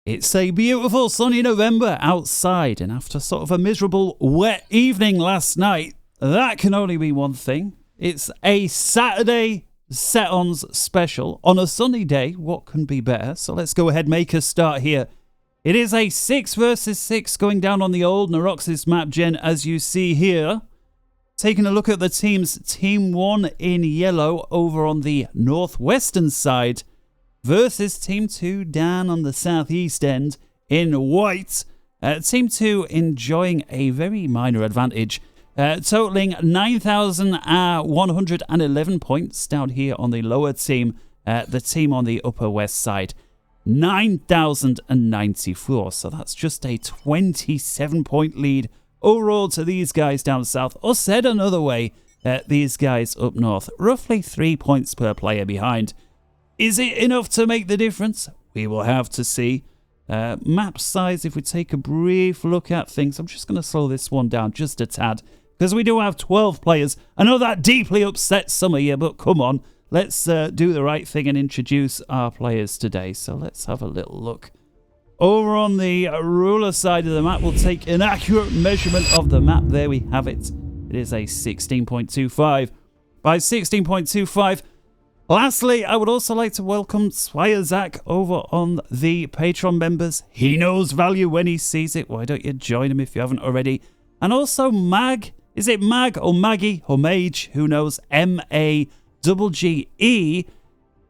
It's a beautiful sunny November outside, and after sort of a miserable wet evening last night, that can only be one thing. It's a Saturday Set-Ons special on a sunny day. What can be better? So let's go ahead and make a start here. It is a 6 versus 6 going down on the old xRaWxLeGiTx map gen, as you see here. Taking a look at the teams, Team 1 in yellow over on the northwestern side versus Team 2 down on the southeast end in white. Team 2 enjoying a very minor advantage, totaling 9,111 points down here on the lower team. The team on the upper west side, 9,094. So that's just a 27-point lead overall to these guys down south. Or said another way, these guys up north, roughly 3 points per player behind. Is it enough to make the difference? We will have to see. Map size, if we take a brief look at things, I'm just going to slow this one down just a tad, because we do have 12 players. I know that deeply upsets some of you, but come on, let's do the right thing and introduce our players today. So let's have a little look. Over on the ruler side of the map, we'll take an accurate measurement of the map. There we have it. It is a 16.25 by 16.25. Lastly, I would also like to welcome Zach over on the Patreon members. He knows value when he sees it. Why don't you join him if you haven't already? And also Mag. Is it Mag or Maggie or Mage? Who knows? M-A-G-G-E.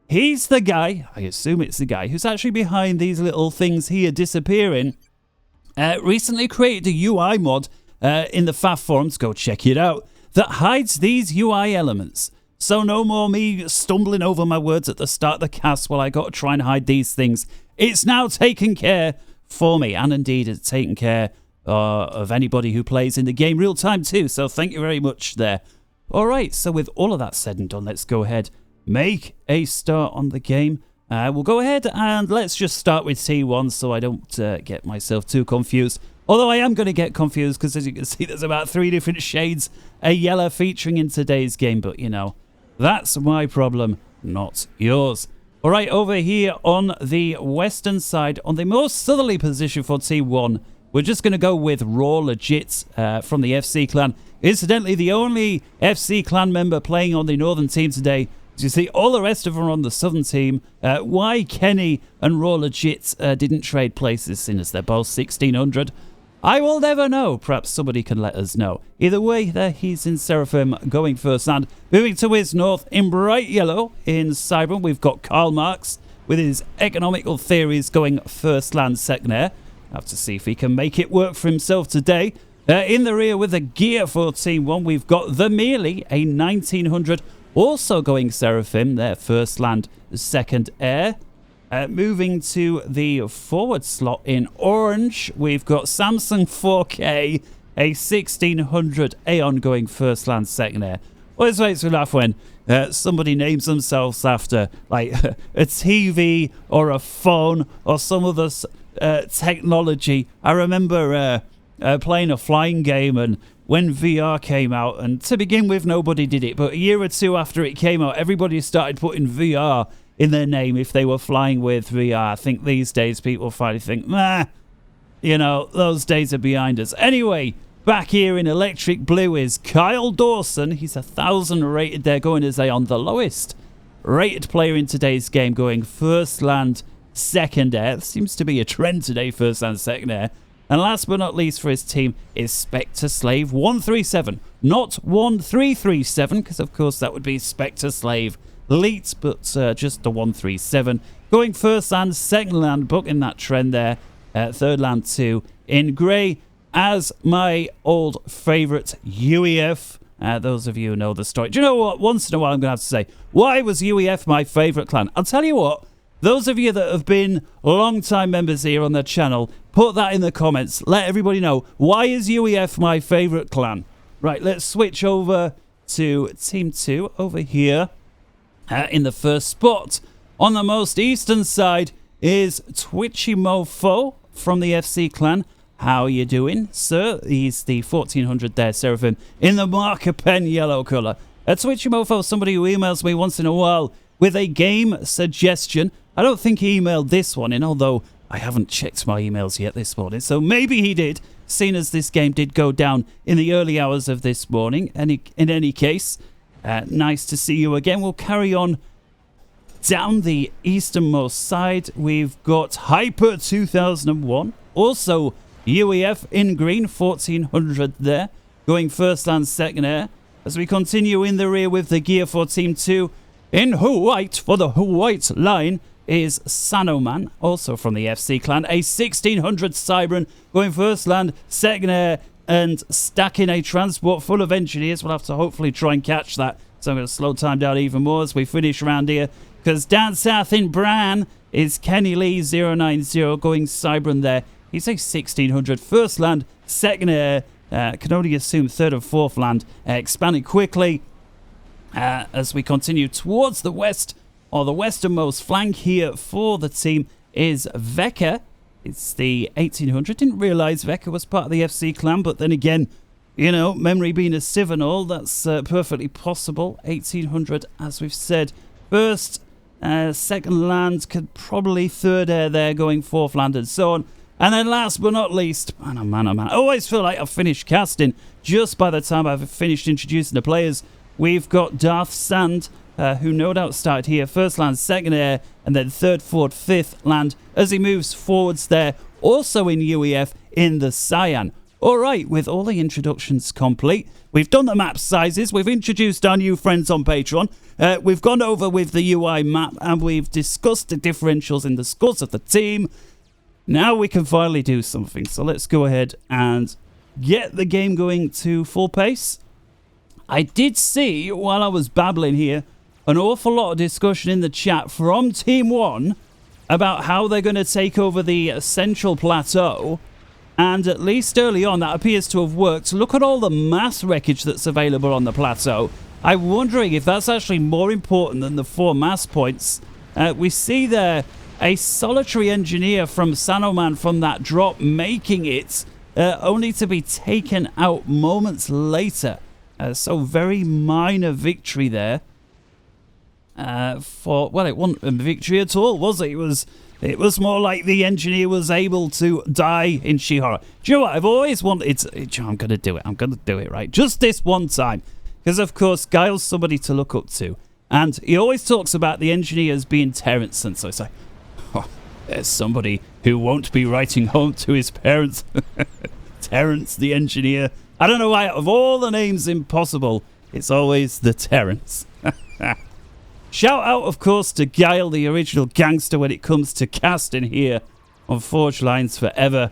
He's the guy, I assume it's the guy, who's actually behind these little things here disappearing. Recently created a UI mod in the FAF forums, go check it out, that hides these UI elements. So no more me stumbling over my words at the start of the cast while I got to try and hide these things. It's now taken care for me, and indeed it's taken care of anybody who plays in the game real time too, so thank you very much there. Alright, so with all of that said and done, let's go ahead, make a start on the game. We'll go ahead and let's just start with T1 so I don't get myself too confused. Although I am going to get confused because, as you can see, there's about 3 different shades of yellow featuring in today's game, but you know, that's my problem, not yours. Alright, over here on the western side, on the most southerly position for T1, we're just going to go with xRaWxLeGiTx from the FC clan. Incidentally, the only FC clan member playing on the northern team today. As you see, all the rest of them are on the southern team. Why Kenny and xRaWxLeGiTx didn't trade places, seeing as they're both 1600. I will never know. Perhaps somebody can let us know. Either way, there he's in Seraphim going first. And moving to his north in bright yellow in Cybran, we've got Karl Marx with his economical theories going first land, second air. Have to see if he can make it work for himself today. In the rear with a gear for Team 1, we've got the Mealy, a 1900, also going Seraphim, their first land, second air. Moving to the forward slot in orange, we've got Samsung 4K, a 1600 Aeon going first land, second air. Always makes me laugh when somebody names themselves after like a TV or a phone or some other technology. I remember playing a flying game, and when VR came out, and to begin with nobody did it, but a year or two after it came out, everybody started putting VR in their name if they were flying with VR. I think these days people finally think, nah, you know, those days are behind us. Anyway, back here in electric blue is Kyle Dawson. He's 1,000 rated there, going as on the lowest rated player in today's game, going first land, second air. There seems to be a trend today, first land, second air. And last but not least for his team is Spectre Slave 137. Not 1337, because of course that would be Spectre Slave Elite, but just the 137. Going first land, second land, booking that trend there. Third land too in grey as my old favourite UEF. Those of you who know the story. Do you know what? Once in a while I'm going to have to say, why was UEF my favourite clan? I'll tell you what. Those of you that have been long-time members here on the channel, put that in the comments. Let everybody know, why is UEF my favourite clan? Right, let's switch over to Team 2 over here. In the first spot, on the most eastern side, is TwitchyMofo from the FC clan. How are you doing, sir? He's the 1400 there, Seraphim, in the marker pen yellow colour. TwitchyMofo, somebody who emails me once in a while with a game suggestion. I don't think he emailed this one in, although I haven't checked my emails yet this morning, so maybe he did, seeing as this game did go down in the early hours of this morning. In any case, nice to see you again. We'll carry on down the easternmost side. We've got Hyper 2001, also UEF in green, 1400 there, going first and second air. As we continue in the rear with the gear for Team 2, in white for the white line is Sanoman, also from the FC clan, a 1600 Cybran, going first land, second air, and stacking a transport full of engineers. We'll have to hopefully try and catch that, so I'm going to slow time down even more as we finish around here, because down south in Bran is Kenny Lee 090 going Cybran there. He's a 1600 first land, second air, can only assume third and fourth land, expanding quickly as we continue towards the west, or the westernmost flank here for the team is Weckethr. It's the 1800. Didn't realise Weckethr was part of the FC clan, but then again, you know, memory being a sieve and all, that's perfectly possible. 1800, as we've said, first, second land, could probably third air there, going fourth land and so on. And then last but not least, man, oh man, oh man, I always feel like I've finished casting just by the time I've finished introducing the players. We've got Darth Sand, who no doubt started here, first land, second air, and then third, fourth, fifth land as he moves forwards there, also in UEF in the Cyan. Alright, with all the introductions complete, we've done the map sizes, we've introduced our new friends on Patreon, we've gone over with the UI map, and we've discussed the differentials in the scores of the team. Now we can finally do something, so let's go ahead and get the game going to full pace. I did see, while I was babbling here, an awful lot of discussion in the chat from Team 1 about how they're going to take over the Central Plateau, and at least early on that appears to have worked. Look at all the mass wreckage that's available on the plateau. I'm wondering if that's actually more important than the 4 mass points. We see there a solitary engineer from Sanoman from that drop making it, only to be taken out moments later. So very minor victory there. Well, it wasn't a victory at all, was it? It was more like the engineer was able to die in Shihara. Do you know what? I've always wanted to... I'm going to do it. I'm going to do it, right? Just this one time. Because, of course, Guile's somebody to look up to. And he always talks about the engineers being Terrence. And so it's like, oh, there's somebody who won't be writing home to his parents. Terrence, the engineer. I don't know why, out of all the names impossible, it's always the Terrence. Shout out, of course, to Guile, the original gangster, when it comes to casting here on Forge Lines Forever.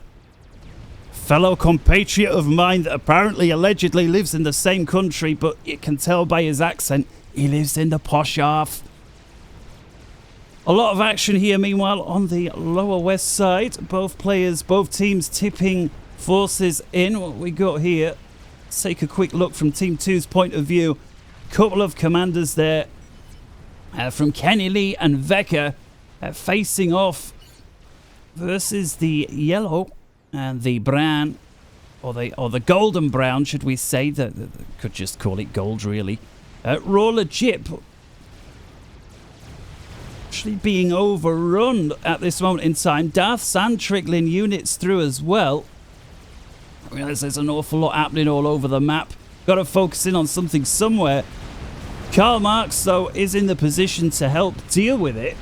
Fellow compatriot of mine that apparently, allegedly lives in the same country, but you can tell by his accent, he lives in the posh half. A lot of action here, meanwhile, on the lower west side. Both teams tipping forces in. What we got here, let's take a quick look from Team 2's point of view. Couple of commanders there. From Kenny Lee and Weckethr facing off versus the yellow and the brown, or the golden brown, should we say? Could just call it gold, really. xRaWxLeGiTx actually being overrun at this moment in time. Darth Sand trickling units through as well. I realize there's an awful lot happening all over the map. Got to focus in on something somewhere. Karl Marx, though, is in the position to help deal with it.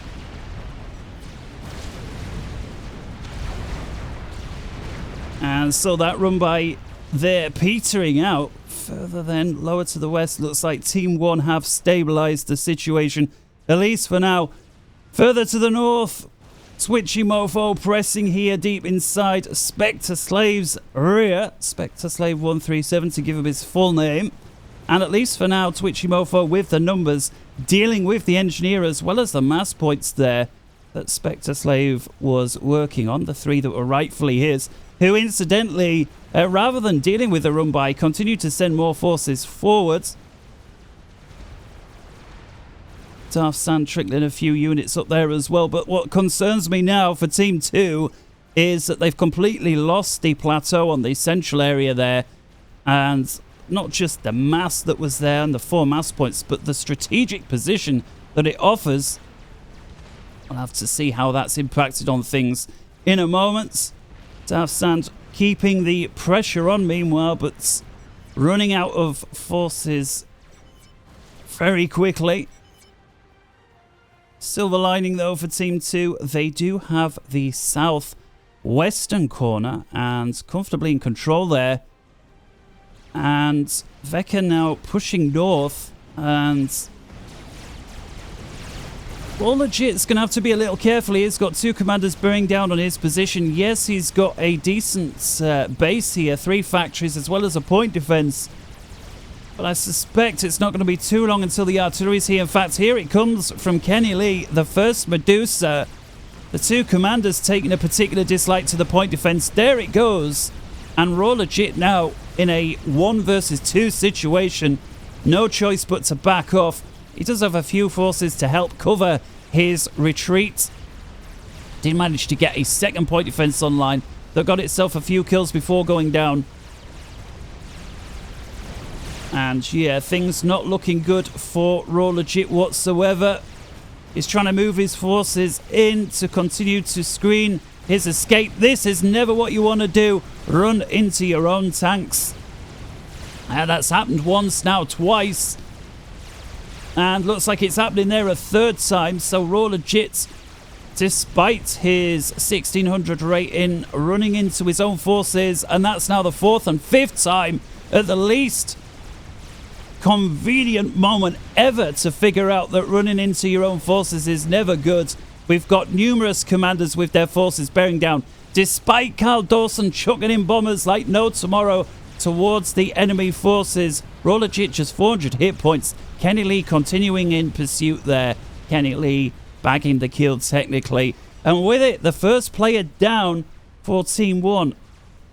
And so that run by there petering out. Further then, lower to the west, looks like Team 1 have stabilized the situation, at least for now. Further to the north, TwitchyMofo pressing here deep inside Spectre Slave's rear. Spectre Slave 137 to give him his full name. And at least for now, TwitchyMofo with the numbers, dealing with the engineer as well as the mass points there that Spectre Slave was working on, the 3 that were rightfully his, who incidentally, rather than dealing with the run by, continued to send more forces forwards. Darth Sand trickling a few units up there as well, but what concerns me now for Team 2 is that they've completely lost the plateau on the central area there, and not just the mass that was there and the 4 mass points, but the strategic position that it offers. We'll have to see how that's impacted on things in a moment. Darfsand keeping the pressure on meanwhile, but running out of forces very quickly. Silver lining though for Team 2, they do have the southwestern corner and comfortably in control there. And Weckethr now pushing north, and xRaWxLeGiTx going to have to be a little careful. He's got two commanders bearing down on his position. Yes, he's got a decent base here, 3 factories as well as a point defense. But I suspect it's not going to be too long until the artillery's here. In fact, here it comes from Kenny Lee, the first Medusa. The two commanders taking a particular dislike to the point defense. There it goes. And xRaWxLeGiTx now in a 1 versus 2 situation. No choice but to back off. He does have a few forces to help cover his retreat. Did manage to get a second point defense online that got itself a few kills before going down. And yeah, things not looking good for xRaWxLeGiTx whatsoever. He's trying to move his forces in to continue to screen his escape. This is never what you want to do. Run into your own tanks. That's happened once, now twice. And looks like it's happening there a third time. So xRaWxLeGiTx, despite his 1600 rating, running into his own forces. And that's now the 4th and 5th time at the least convenient moment ever to figure out that running into your own forces is never good. We've got numerous commanders with their forces bearing down, despite Carl Dawson chucking in bombers like no tomorrow towards the enemy forces. xRaWxLeGiTx just 400 hit points. Kenny Lee continuing in pursuit there. Kenny Lee bagging the kill technically. And with it, the first player down for Team 1.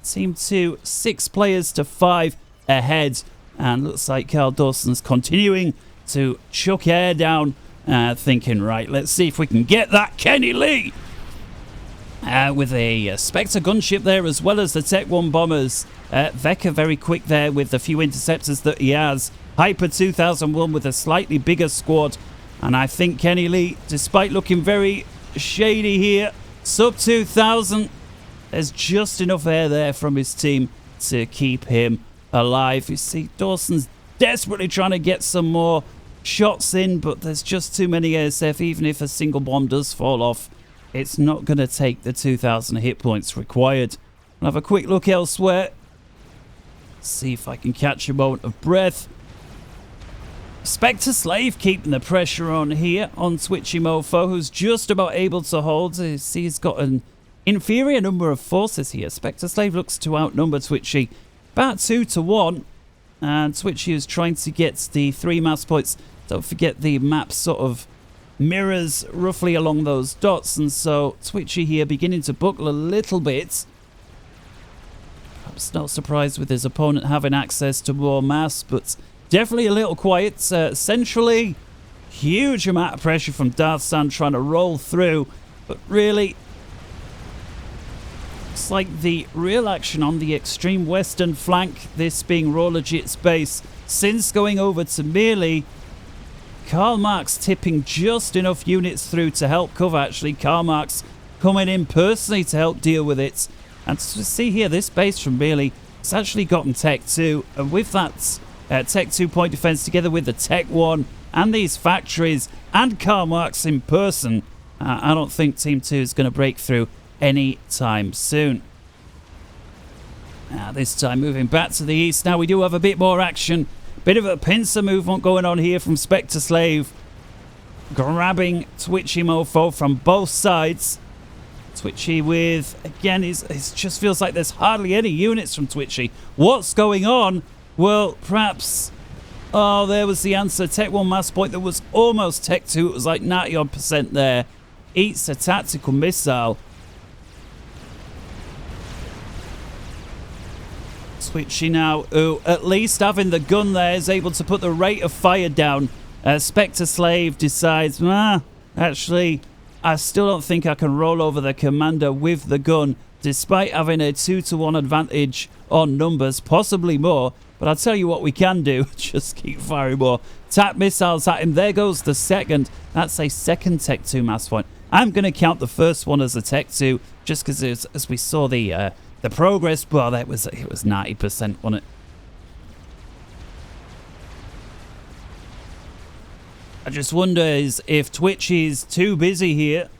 Team 2, 6 players to 5 ahead. And looks like Carl Dawson's continuing to chuck air down, thinking, right, let's see if we can get that Kenny Lee. With a Spectre gunship there, as well as the Tech 1 bombers. Weckethr very quick there with the few interceptors that he has. Hyper 2001 with a slightly bigger squad. And I think Kenny Lee, despite looking very shady here, sub 2000, there's just enough air there from his team to keep him alive. You see, Dawson's desperately trying to get some more shots in, but there's just too many ASF. Even if a single bomb does fall off, it's not going to take the 2000 hit points required. I'll have a quick look elsewhere. See if I can catch a moment of breath. Spectre Slave keeping the pressure on here on TwitchyMofo, who's just about able to hold. See, he's got an inferior number of forces here. Spectre Slave looks to outnumber Twitchy about 2 to 1. And Twitchy is trying to get the 3 mass points. Don't forget the map sort of mirrors roughly along those dots. And so Twitchy here beginning to buckle a little bit. Perhaps not surprised with his opponent having access to more mass, but definitely a little quiet. Centrally, huge amount of pressure from Darfsand trying to roll through. But really, it's like the real action on the extreme western flank, this being xRaWxLeGiTx's base. Since going over to Melee, Karl Marx tipping just enough units through to help cover. Actually, Karl Marx coming in personally to help deal with it. And to see here, this base from Melee has actually gotten Tech 2. And with that Tech 2 point defense together with the Tech 1 and these factories and Karl Marx in person, I don't think Team 2 is going to break through any time soon. This time moving back to the east. Now we do have a bit more action. Bit of a pincer movement going on here from Spectre Slave. Grabbing TwitchyMofo from both sides. Twitchy with, again, it just feels like there's hardly any units from Twitchy. What's going on? Well, perhaps... Oh, there was the answer. Tech 1 mass point that was almost Tech 2. It was like 90% there. Eats a tactical missile. Twitchy now, who at least having the gun there is able to put the rate of fire down. Spectre Slave decides, actually, I still don't think I can roll over the commander with the gun, despite having a 2 to 1 advantage on numbers, possibly more. But I'll tell you what we can do, just keep firing more TAC missiles at him. There goes the second. That's a second Tech 2 mass point. I'm going to count the first one as a Tech 2, just because as we saw the progress bar, it was 90%, wasn't it? I just wonder if Twitch is too busy here.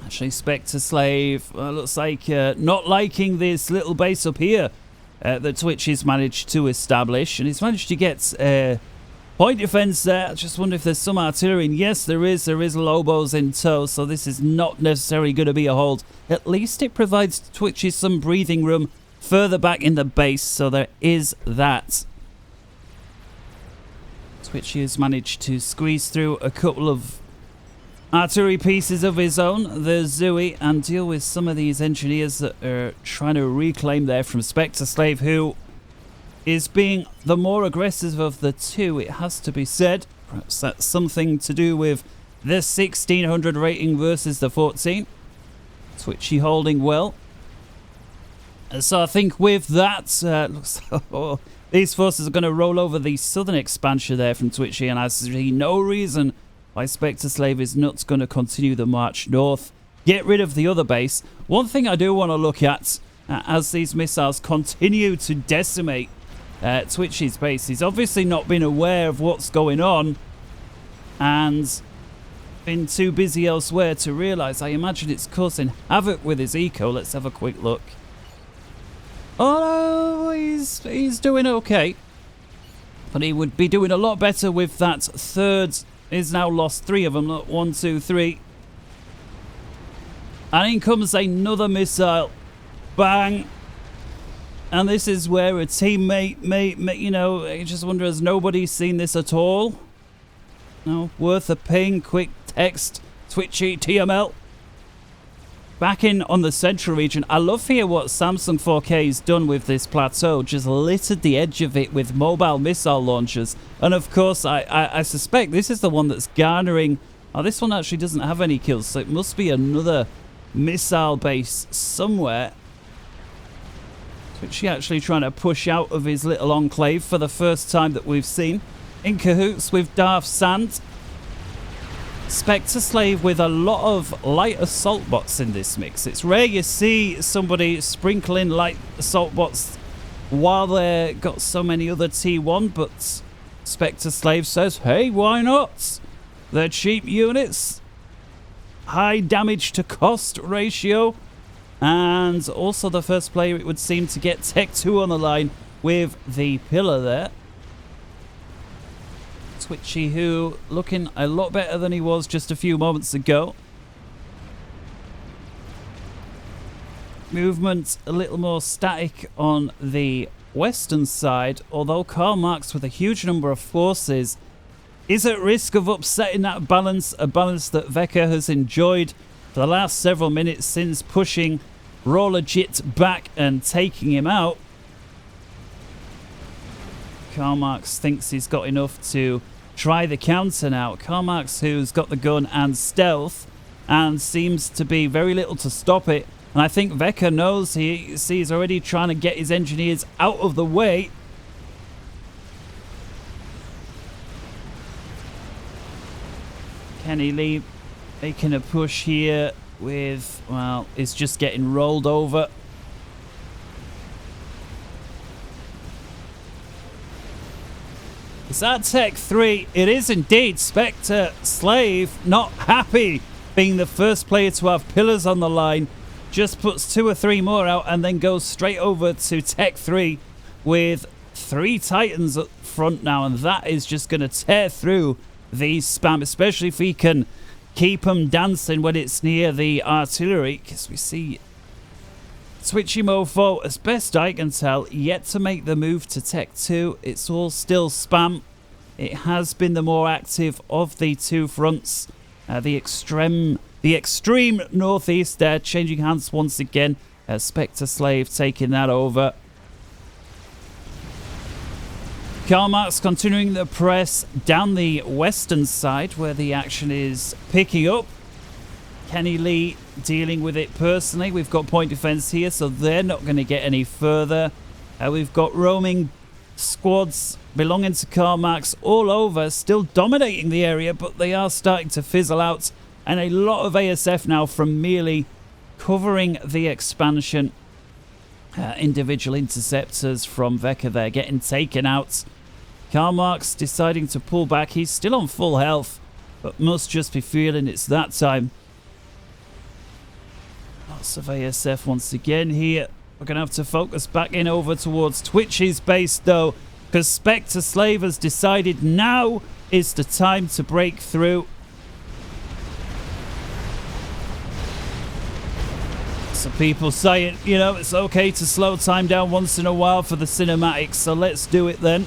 Actually, xRaWxLeGiTx looks like not liking this little base up here that Twitch has managed to establish. And he's managed to get point defense there. I just wonder if there's some artillery. And yes, there is. There is Lobos in tow, so this is not necessarily going to be a hold. At least it provides Twitch some breathing room further back in the base, so there is that. Twitch has managed to squeeze through a couple of artillery pieces of his own, the Zooey, and deal with some of these engineers that are trying to reclaim there from xRaWxLeGiTx, who is being the more aggressive of the two, it has to be said. Perhaps that's something to do with the 1600 rating versus the 14. Twitchy holding well. So I think with that, looks like these forces are going to roll over the southern expansion there from Twitchy, and I see no reason why xRaWxLeGiTx is not going to continue the march north, get rid of the other base. One thing I do want to look at as these missiles continue to decimate Twitchy's base, he's obviously not been aware of what's going on and been too busy elsewhere to realise. I imagine it's causing havoc with his eco. Let's have a quick look. Oh, he's doing okay. But he would be doing a lot better with that third. He's now lost 3 of them. Look, 1, 2, 3. And in comes another missile. Bang. And this is where a teammate may, you know, I just wonder, has nobody seen this at all? No, worth a ping, quick text, Twitchy, TML. Back in on the central region, I love here what Samsung 4K has done with this plateau, just littered the edge of it with mobile missile launchers. And of course, I suspect this is the one that's garnering... Oh, this one actually doesn't have any kills, so it must be another missile base somewhere. Twitchy actually trying to push out of his little enclave for the first time that we've seen. In cahoots with Darth Sand. xRaWxLeGiTx with a lot of light assault bots in this mix. It's rare you see somebody sprinkling light assault bots while they've got so many other T1, but xRaWxLeGiTx says, hey, why not? They're cheap units, high damage to cost ratio, and also the first player, it would seem, to get Tech 2 on the line with the pillar there. Twitchy, who looking a lot better than he was just a few moments ago. Movement a little more static on the western side, although Karl Marx, with a huge number of forces, is at risk of upsetting that balance, a balance that Weckethr has enjoyed for the last several minutes since pushing xRaWxLeGiTx back and taking him out. Karl Marx thinks he's got enough to try the counter now. Karl Marx, who's got the gun and stealth, and seems to be very little to stop it. And I think Weckethr knows he's already trying to get his engineers out of the way. Kenny Lee making a push here with, well, it's just getting rolled over. Is that Tech 3? It is indeed. xRaWxLeGiTx not happy being the first player to have pillars on the line. Just puts 2 or 3 more out and then goes straight over to Tech 3 with 3 Titans up front now. And that is just going to tear through the spam, especially if he can keep them dancing when it's near the artillery. Because we see TwitchyMofo, as best I can tell, yet to make the move to Tech 2. It's all still spam. It has been the more active of the 2 fronts. The extreme northeast there, changing hands once again. xRaWxLeGiTx taking that over. Karl Marx continuing the press down the western side where the action is picking up. Kenny Lee dealing with it personally. We've got point defense here, so they're not going to get any further. We've got roaming squads belonging to Karl Marx all over, still dominating the area, but they are starting to fizzle out and a lot of ASF now from merely covering the expansion. Individual interceptors from Weckethr getting taken out. Karl Marx deciding to pull back. He's still on full health, but must just be feeling it's that time. Lots of ASF once again here. We're going to have to focus back in over towards Twitchy's base though, because Spectre Slave has decided now is the time to break through. Some people saying, you know, it's okay to slow time down once in a while for the cinematics, so let's do it then.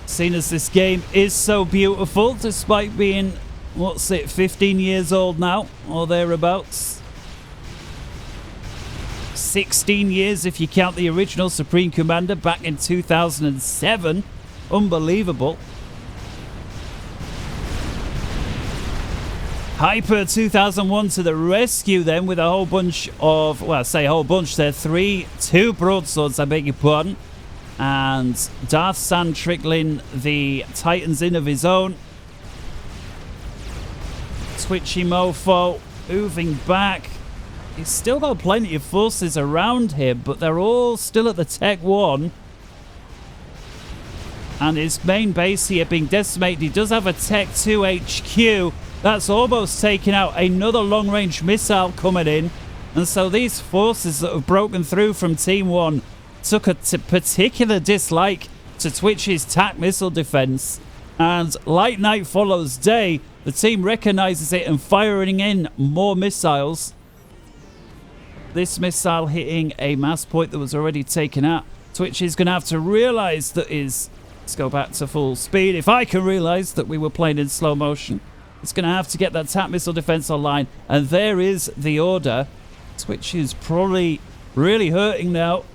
Seeing as this game is so beautiful, despite being, what's it, 15 years old now, or thereabouts. 16 years if you count the original Supreme Commander back in 2007. Unbelievable. Hyper 2001 to the rescue then with a whole bunch of, well, I say a whole bunch there, two broadswords, I beg your pardon. And Darth Sand trickling the Titans in of his own. TwitchyMofo moving back. He's still got plenty of forces around him, but they're all still at the Tech 1. And his main base here being decimated. He does have a Tech 2 HQ. That's almost taken out. Another long-range missile coming in. And so these forces that have broken through from Team 1 took a particular dislike to Twitch's TAC missile defense. And like night follows day, the team recognizes it and firing in more missiles. This missile hitting a mass point that was already taken out. Twitch is going to have to realize that is... Let's go back to full speed. If I can realize that we were playing in slow motion. It's going to have to get that TAC missile defense online. And there is the order. Twitch is probably really hurting now,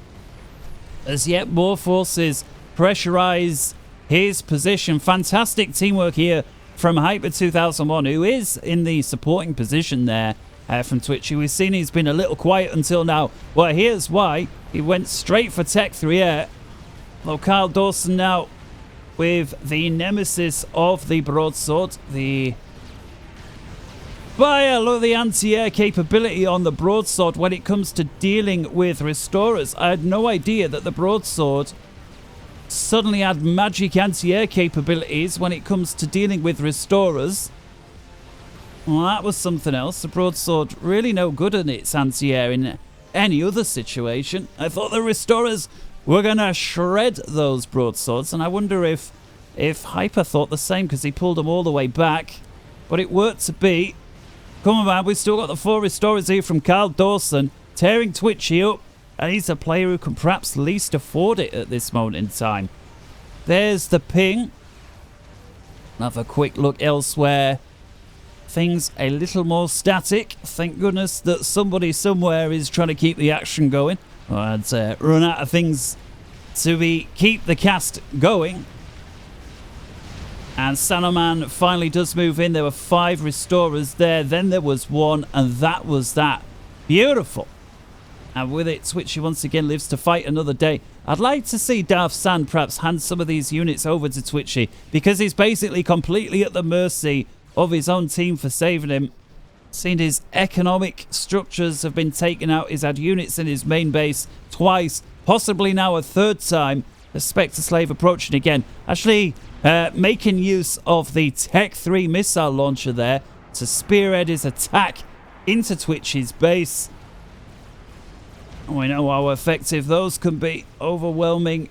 as yet more forces pressurize his position. Fantastic teamwork here from Hyper 2001, who is in the supporting position there from Twitchy. We've seen he's been a little quiet until now. Well, here's why. He went straight for Tech 3 Air. Well, Kyle Dawson now with the nemesis of the broadsword, the fire. Look at the anti-air capability on the broadsword when it comes to dealing with restorers. I had no idea that the broadsword suddenly had magic anti-air capabilities when it comes to dealing with restorers. Well, that was something else. The broadsword really no good in its anti-air in any other situation. I thought the restorers were going to shred those broadswords, and I wonder if Hyper thought the same, because he pulled them all the way back. But it worked to be. Come on, man. We've still got the 4 restorers here from Kyle Dawson, tearing Twitchy up, and he's a player who can perhaps least afford it at this moment in time. There's the ping. Have a quick look elsewhere. Things a little more static. Thank goodness that somebody somewhere is trying to keep the action going. I'd run out of things to keep the cast going. And Sanoman finally does move in. There were 5 restorers there. Then there was 1, and that was that. Beautiful. And with it, Twitchy once again lives to fight another day. I'd like to see Darth Sand perhaps hand some of these units over to Twitchy, because he's basically completely at the mercy of his own team for saving him. Seen his economic structures have been taken out. He's had units in his main base twice, possibly now a 3rd time. The Spectre Slave approaching again. Actually making use of the Tech 3 missile launcher there to spearhead his attack into Twitchy's base. We know how effective those can be. Overwhelming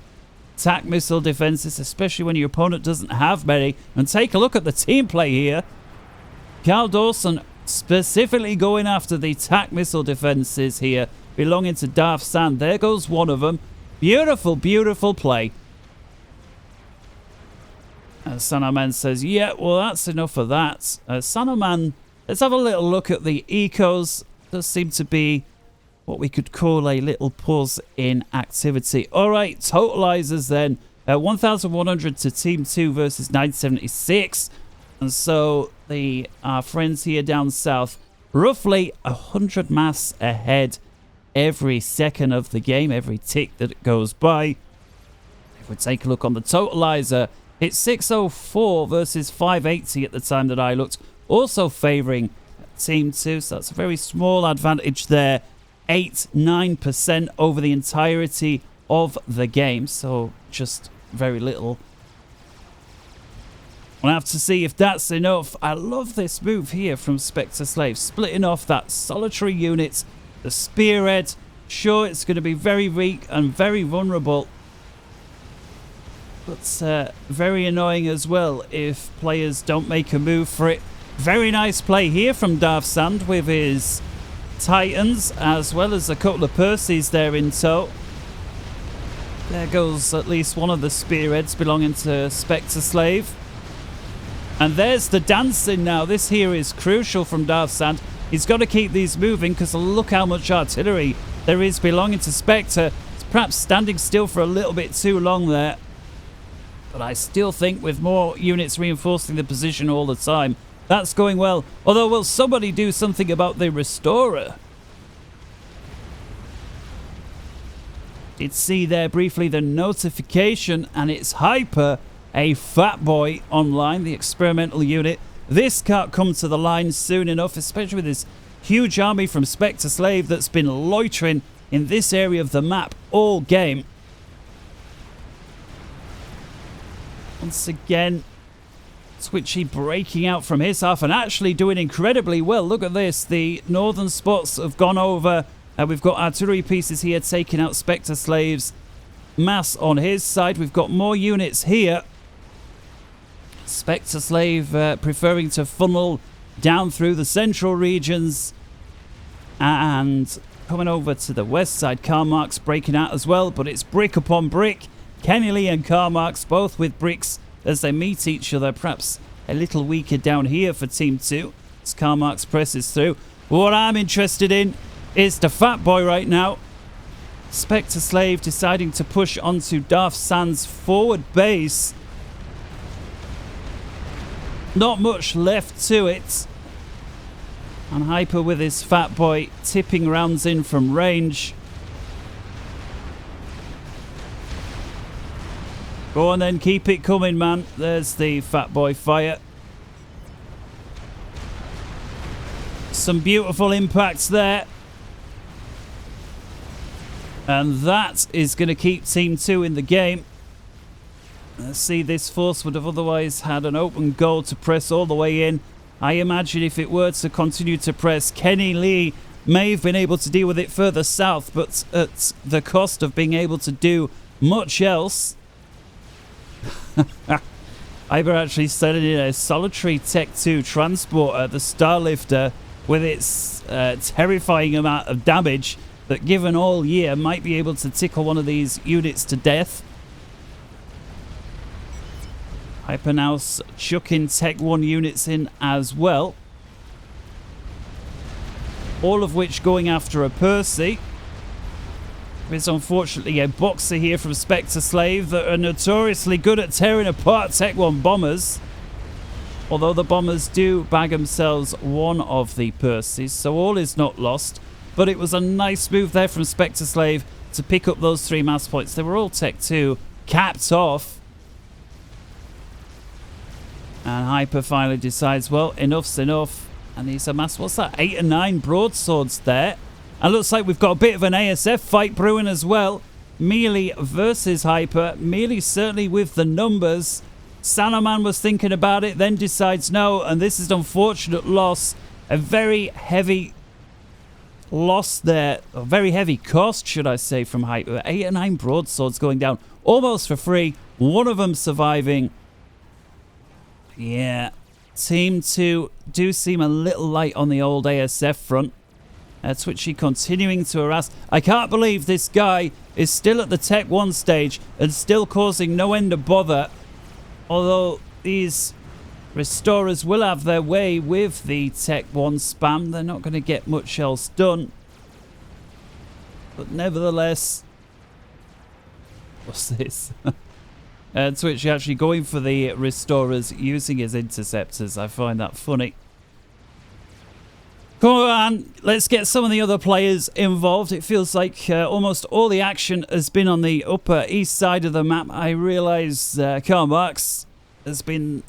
TAC missile defenses, especially when your opponent doesn't have many. And take a look at the team play here. Kyle Dawson specifically going after the TAC missile defenses here, belonging to Darth Sand. There goes one of them. Beautiful, beautiful play. Sanoman says, yeah, well, that's enough of that. Sanoman, let's have a little look at the ecos. Does seem to be what we could call a little pause in activity. All right, totalizers then. 1,100 to Team 2 versus 976. And so our friends here down south, roughly 100 mass ahead every second of the game, every tick that it goes by. If we take a look on the totalizer, it's 604 versus 580 at the time that I looked. also favouring Team 2. So that's a very small advantage there. 8-9% over the entirety of the game. So just very little. We'll have to see if that's enough. I love this move here from xRaWxLeGiTx. Splitting off that solitary unit. The spearhead. Sure, it's going to be very weak and very vulnerable. But very annoying as well if players don't make a move for it. Very nice play here from Darfsand with his Titans, as well as a couple of Percys there in tow. There goes at least one of the spearheads belonging to xRaWxLeGiTx. And there's the dancing now. This here is crucial from Darfsand. He's got to keep these moving because look how much artillery there is belonging to Spectre. It's perhaps standing still for a little bit too long there. But I still think with more units reinforcing the position all the time, that's going well. Although, will somebody do something about the Restorer? Did see there briefly the notification, and it's Hyper, a fat boy online, the experimental unit. This can't come to the line soon enough, especially with this huge army from xRaWxLeGiTx that's been loitering in this area of the map all game. Once again, Twitchy breaking out from his half and actually doing incredibly well. Look at this. The northern spots have gone over. We've got artillery pieces here taking out xRaWxLeGiTx's mass on his side. We've got more units here. xRaWxLeGiTx preferring to funnel down through the central regions. And coming over to the west side, Karmark's breaking out as well. But it's brick upon brick. Kenny Lee and Karmark's both with bricks as they meet each other. Perhaps a little weaker down here for Team 2 as Karmark's presses through. What I'm interested in is the fat boy right now. xRaWxLeGiTx deciding to push onto Darfsand's forward base. Not much left to it. And Hyper with his fat boy tipping rounds in from range. Go on then, keep it coming, man. There's the fat boy fire. Some beautiful impacts there. And that is going to keep Team 2 in the game. Let's see, this force would have otherwise had an open goal to press all the way in. I imagine if it were to continue to press, Kenny Lee may have been able to deal with it further south, but at the cost of being able to do much else. Iber actually sending in a solitary Tech 2 transporter, the Starlifter, with its terrifying amount of damage that given all year might be able to tickle one of these units to death. Hyper now chucking Tech 1 units in as well. All of which going after a Percy. There's unfortunately a boxer here from xRaWxLeGiTx that are notoriously good at tearing apart Tech 1 bombers. Although the bombers do bag themselves one of the Percys, so all is not lost. But it was a nice move there from xRaWxLeGiTx to pick up those 3 mass points. They were all Tech 2 capped off. And Hyper finally decides, well, enough's enough. And he's a mass, what's that, 8 and 9 broadswords there. And looks like we've got a bit of an ASF fight brewing as well. Melee versus Hyper. Melee certainly with the numbers. Sanoman was thinking about it, then decides no. And this is an unfortunate loss. A very heavy loss there. A very heavy cost, should I say, from Hyper. 8 and 9 broadswords going down almost for free. One of them surviving. Yeah. Team 2 do seem a little light on the old ASF front. Twitchy continuing to harass. I can't believe this guy is still at the Tech 1 stage and still causing no end of bother. Although these Restorers will have their way with the Tech 1 spam. They're not going to get much else done. But nevertheless... What's this? Twitchy actually going for the Restorers using his interceptors. I find that funny. Come on, let's get some of the other players involved. It feels like almost all the action has been on the upper east side of the map. I realise Karl Marx has been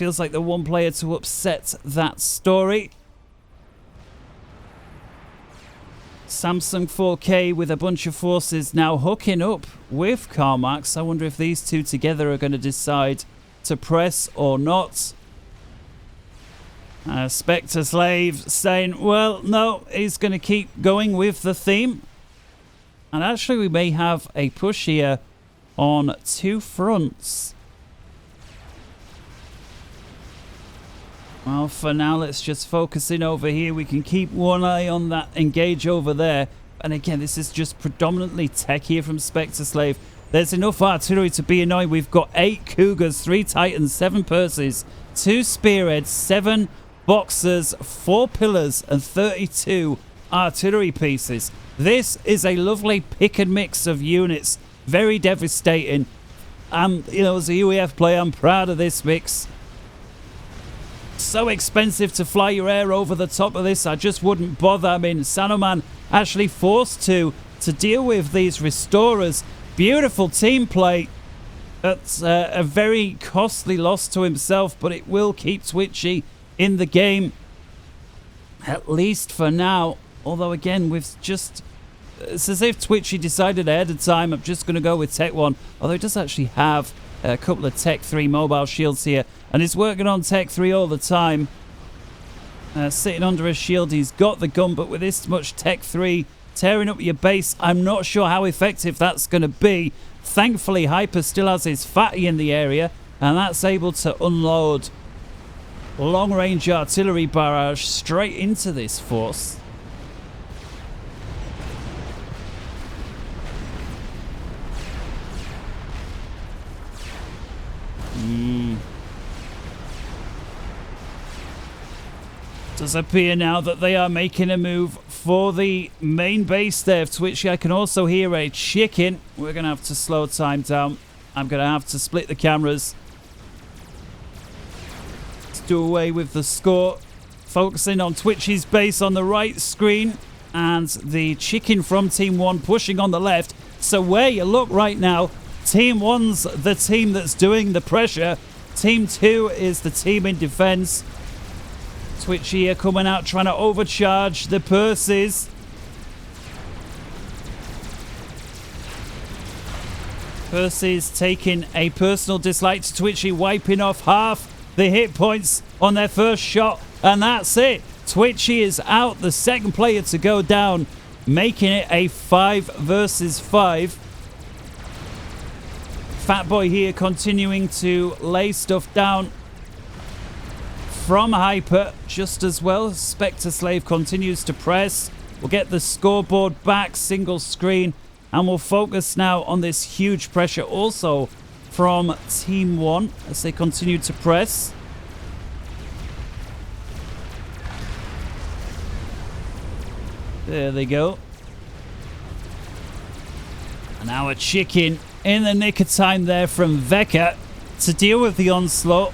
feels like the one player to upset that story. Samsung 4K with a bunch of forces now hooking up with Karlmarx. I wonder if these two together are going to decide to press or not. Spectre Slave saying, well, no, he's going to keep going with the theme. And actually we may have a push here on two fronts. Well, for now, let's just focus in over here. We can keep one eye on that engage over there. And again, this is just predominantly tech here from Spectre Slave. There's enough artillery to be annoying. We've got 8 Cougars, 3 Titans, 7 Percies, 2 Spearheads, 7 Boxers, 4 Pillars, and 32 artillery pieces. This is a lovely pick and mix of units. Very devastating. You know, as a UEF player, I'm proud of this mix. So expensive to fly your air over the top of this. I just wouldn't bother. I mean, Sanoman actually forced to deal with these restorers. Beautiful team play. That's a very costly loss to himself, but it will keep Twitchy in the game, at least for now. Although again, we've just, it's as if Twitchy decided ahead of time, I'm just going to go with Tech 1, although it does actually have a couple of Tech 3 mobile shields here, and he's working on Tech 3 all the time. Sitting under a shield, he's got the gun, but with this much Tech 3 tearing up your base, I'm not sure how effective that's going to be. Thankfully, Hyper still has his fatty in the area, and that's able to unload long-range artillery barrage straight into this force. Does appear now that they are making a move for the main base there of Twitchy. I can also hear a chicken. We're going to have to slow time down. I'm going to have to split the cameras. Let's do away with the score. Focusing on Twitchy's base on the right screen. And the chicken from Team 1 pushing on the left. So where you look right now, Team 1's the team that's doing the pressure. Team 2 is the team in defense. Twitchy here coming out trying to overcharge the Percies. Percies taking a personal dislike to Twitchy, wiping off half the hit points on their first shot, and that's it. Twitchy is out, the second player to go down, making it a 5 versus 5. Fatboy here continuing to lay stuff down from Hyper just as well. Spectre Slave continues to press. We'll get the scoreboard back, single screen, and we'll focus now on this huge pressure also from Team 1 as they continue to press. There they go. And now a chicken in the nick of time there from Weckethr to deal with the onslaught.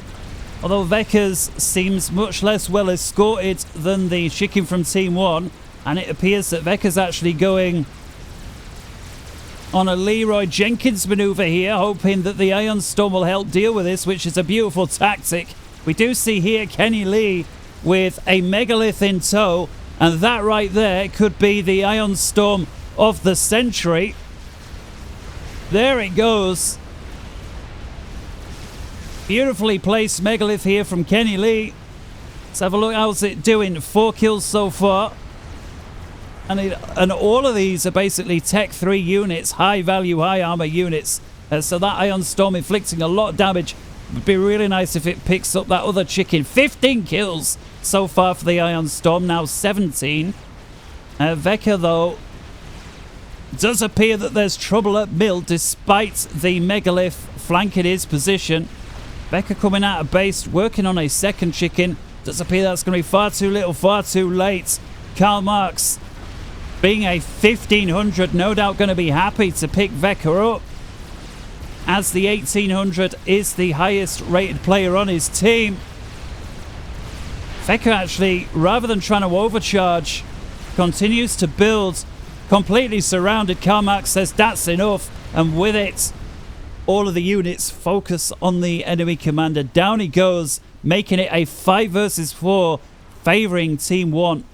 Although Weckethr's seems much less well escorted than the chicken from Team 1. And it appears that Weckethr's actually going on a Leroy Jenkins maneuver here, hoping that the Ion Storm will help deal with this, which is a beautiful tactic. We do see here Kenny Lee with a Megalith in tow. And that right there could be the Ion Storm of the century. There it goes. Beautifully placed Megalith here from Kenny Lee. Let's have a look. How's it doing? 4 kills so far. And all of these are basically Tech 3 units, high value, high armor units. So that Ion Storm inflicting a lot of damage. Would be really nice if it picks up that other chicken. 15 kills so far for the Ion Storm, now 17. Weckethr, though, does appear that there's trouble at mill despite the Megalith flanking his position. Weckethr coming out of base, working on a second chicken. Does appear that's going to be far too little, far too late. Karlmarx, being a 1500, no doubt going to be happy to pick Weckethr up, as the 1800 is the highest rated player on his team. Weckethr actually, rather than trying to overcharge, continues to build, completely surrounded. Karlmarx says that's enough, and with it, all of the units focus on the enemy commander. Down he goes. making it a 5 versus 4, favouring Team 1.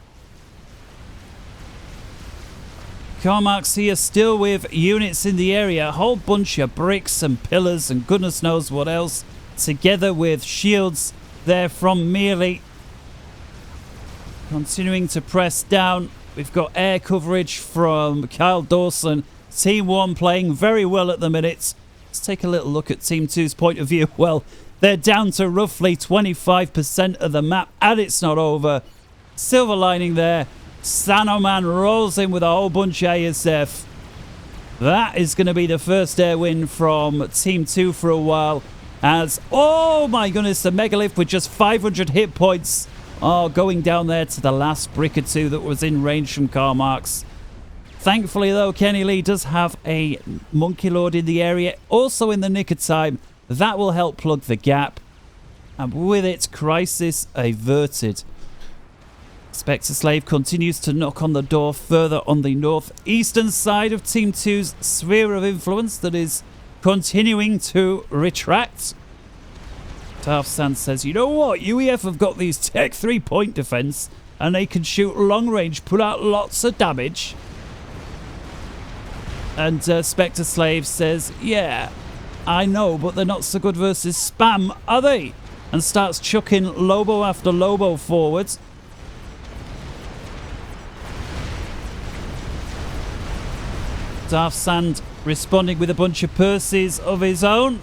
Carmarks here still with units in the area, a whole bunch of bricks and pillars and goodness knows what else, together with shields there from Mealy. Continuing to press down, we've got air coverage from Kyle Dawson. Team 1 playing very well at the minute. Let's take a little look at Team 2's point of view. Well, they're down to roughly 25% of the map, and it's not over. Silver lining there. Sanoman rolls in with a whole bunch of ASF. That is going to be the first air win from Team 2 for a while. As, oh my goodness, the Megalith with just 500 hit points. Oh, going down there to the last brick or two that was in range from Carmarks. Thankfully, though, Kenny Lee does have a Monkey Lord in the area, also in the nick of time. That will help plug the gap. And with it, crisis averted. Spectre Slave continues to knock on the door further on the northeastern side of Team 2's sphere of influence that is continuing to retract. Darth Sand says, you know what? UEF have got these Tech 3-point defense and they can shoot long range, put out lots of damage. And Spectre Slave says, yeah, I know, but they're not so good versus spam, are they? And starts chucking Lobo after Lobo forwards. Darth Sand responding with a bunch of purses of his own.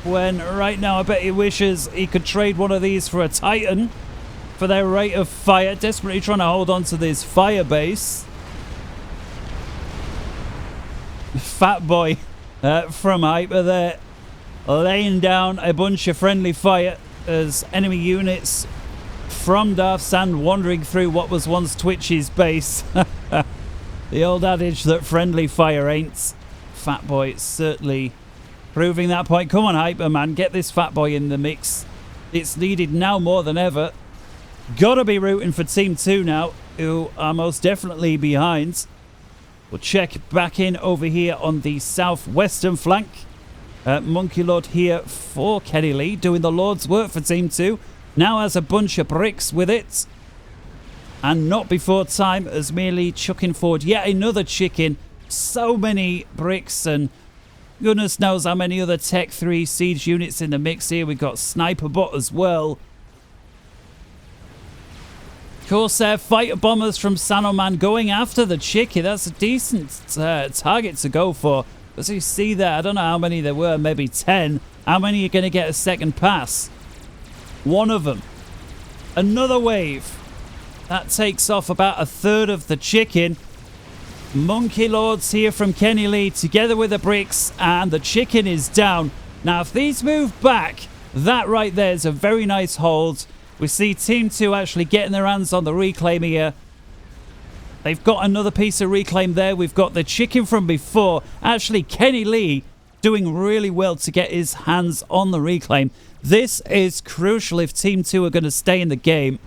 When right now I bet he wishes he could trade one of these for a Titan for their rate of fire. Desperately trying to hold on to this fire base. Fat Boy from Hyper there, laying down a bunch of friendly fire as enemy units from Darth Sand wandering through what was once Twitch's base. The old adage that friendly fire ain't. Fat Boy certainly proving that point. Come on, Hyper Man, get this Fat Boy in the mix. It's needed now more than ever. Gotta be rooting for Team 2 now, who are most definitely behind. We'll check back in over here on the southwestern flank. Monkey Lord here for Kenny Lee, doing the Lord's work for Team 2. Now has a bunch of bricks with it. And not before time, as merely chucking forward yet another chicken. So many bricks and goodness knows how many other Tech 3 siege units in the mix here. We've got Sniper Bot as well. Corsair fighter bombers from Sanoman going after the chicken. That's a decent target to go for. As you see there, I don't know how many there were, maybe 10. How many are going to get a second pass? One of them. Another wave. That takes off about a third of the chicken. Monkey Lords here from Kenny Lee together with the bricks, and the chicken is down. Now, if these move back, that right there is a very nice hold. We see Team 2 actually getting their hands on the reclaim here. They've got another piece of reclaim there. We've got the chicken from before. Actually, Kenny Lee doing really well to get his hands on the reclaim. This is crucial if Team 2 are going to stay in the game.